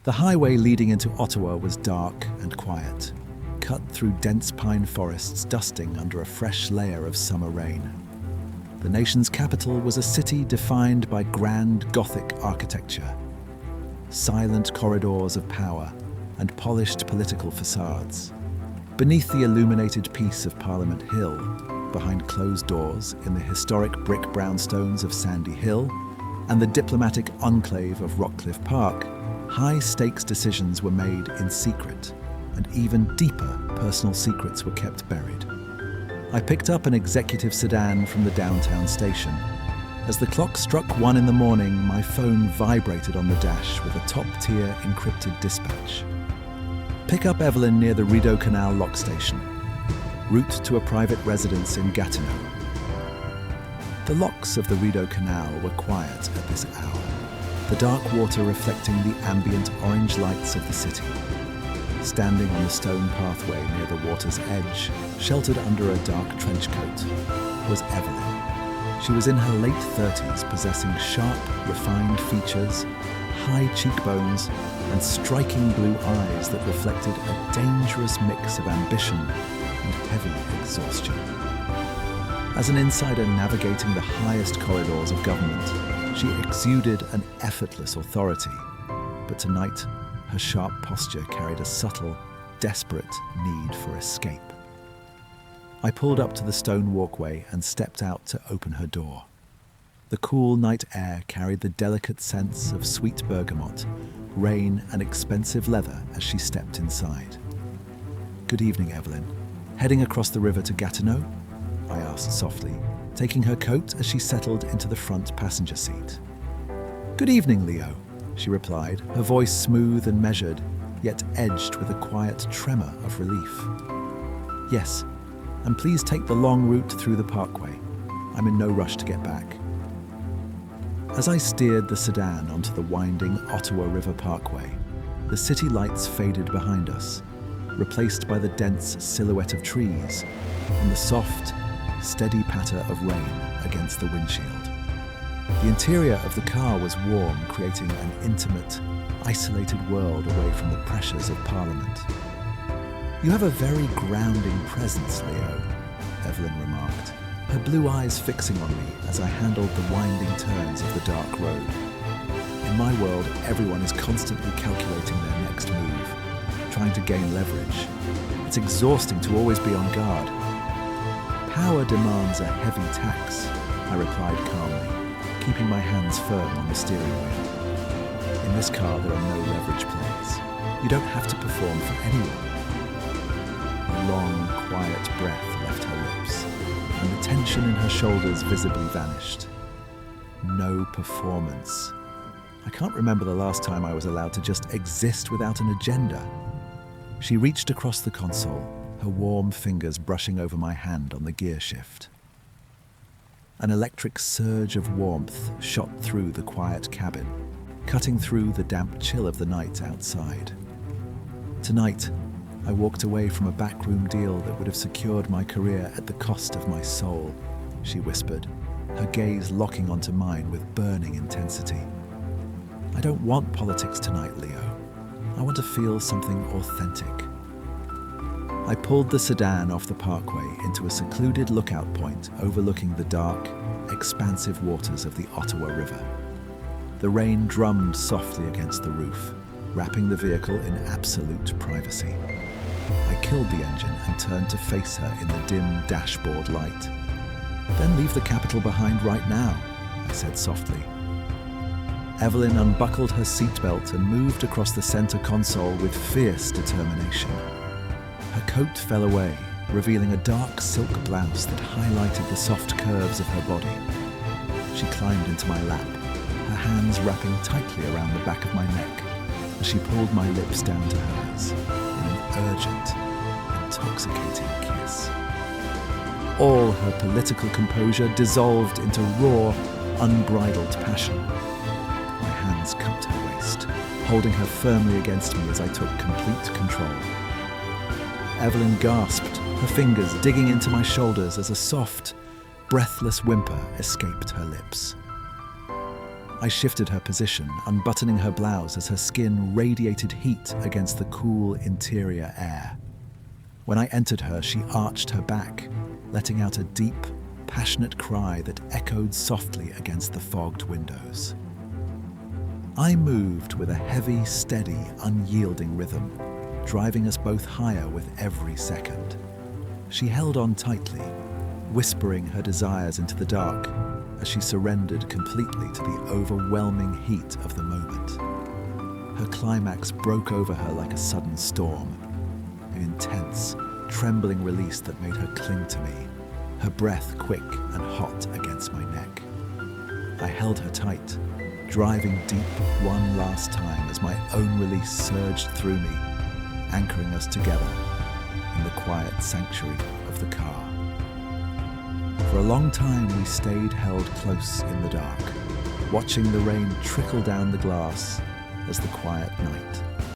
The highway leading into Ottawa was dark and quiet, cut through dense pine forests dusting under a fresh layer of summer rain. The nation's capital was a city defined by grand Gothic architecture, silent corridors of power, and polished political facades. Beneath the illuminated peace of Parliament Hill, behind closed doors in the historic brick brownstones of Sandy Hill, and the diplomatic enclave of Rockcliffe Park, high-stakes decisions were made in secret, and even deeper personal secrets were kept buried. I picked up an executive sedan from the downtown station. As the clock struck 1 in the morning, my phone vibrated on the dash with a top-tier encrypted dispatch. Pick up Evelyn near the Rideau Canal lock station. Route to a private residence in Gatineau. The locks of the Rideau Canal were quiet at this hour, the dark water reflecting the ambient orange lights of the city. Standing on the stone pathway near the water's edge, sheltered under a dark trench coat, was Evelyn. She was in her late 30s, possessing sharp, refined features, high cheekbones, and striking blue eyes that reflected a dangerous mix of ambition and heavy exhaustion. As an insider navigating the highest corridors of government, she exuded an effortless authority, but tonight her sharp posture carried a subtle, desperate need for escape. I pulled up to the stone walkway and stepped out to open her door. The cool night air carried the delicate scents of sweet bergamot, rain, and expensive leather as she stepped inside. "Good evening, Evelyn. Heading across the river to Gatineau?" I asked softly, taking her coat as she settled into the front passenger seat. "Good evening, Leo," she replied, her voice smooth and measured, yet edged with a quiet tremor of relief. "Yes, and please take the long route through the parkway. I'm in no rush to get back." As I steered the sedan onto the winding Ottawa River Parkway, the city lights faded behind us, replaced by the dense silhouette of trees and the soft, steady patter of rain against the windshield. The interior of the car was warm, creating an intimate, isolated world away from the pressures of Parliament. "You have a very grounding presence, Leo," Evelyn remarked, her blue eyes fixing on me as I handled the winding turns of the dark road. In my world, everyone is constantly calculating their next move, trying to gain leverage. It's exhausting to always be on guard. "Power demands a heavy tax," I replied calmly, keeping my hands firm on the steering wheel. "In this car, there are no leverage plays. You don't have to perform for anyone." A long, quiet breath left her lips, and the tension in her shoulders visibly vanished. No performance. I can't remember the last time I was allowed to just exist without an agenda. She reached across the console, her warm fingers brushing over my hand on the gear shift. An electric surge of warmth shot through the quiet cabin, cutting through the damp chill of the night outside. "Tonight, I walked away from a backroom deal that would have secured my career at the cost of my soul," she whispered, her gaze locking onto mine with burning intensity. "I don't want politics tonight, Leo. I want to feel something authentic." I pulled the sedan off the parkway into a secluded lookout point overlooking the dark, expansive waters of the Ottawa River. The rain drummed softly against the roof, wrapping the vehicle in absolute privacy. I killed the engine and turned to face her in the dim dashboard light. "Then leave the capital behind right now," I said softly. Evelyn unbuckled her seatbelt and moved across the center console with fierce determination. Her coat fell away, revealing a dark silk blouse that highlighted the soft curves of her body. She climbed into my lap, her hands wrapping tightly around the back of my neck as she pulled my lips down to hers in an urgent, intoxicating kiss. All her political composure dissolved into raw, unbridled passion. My hands cupped her waist, holding her firmly against me as I took complete control. Evelyn gasped, her fingers digging into my shoulders as a soft, breathless whimper escaped her lips. I shifted her position, unbuttoning her blouse as her skin radiated heat against the cool interior air. When I entered her, she arched her back, letting out a deep, passionate cry that echoed softly against the fogged windows. I moved with a heavy, steady, unyielding rhythm, driving us both higher with every second. She held on tightly, whispering her desires into the dark as she surrendered completely to the overwhelming heat of the moment. Her climax broke over her like a sudden storm, an intense, trembling release that made her cling to me, her breath quick and hot against my neck. I held her tight, driving deep one last time as my own release surged through me, anchoring us together in the quiet sanctuary of the car. For a long time we stayed held close in the dark, watching the rain trickle down the glass as the quiet night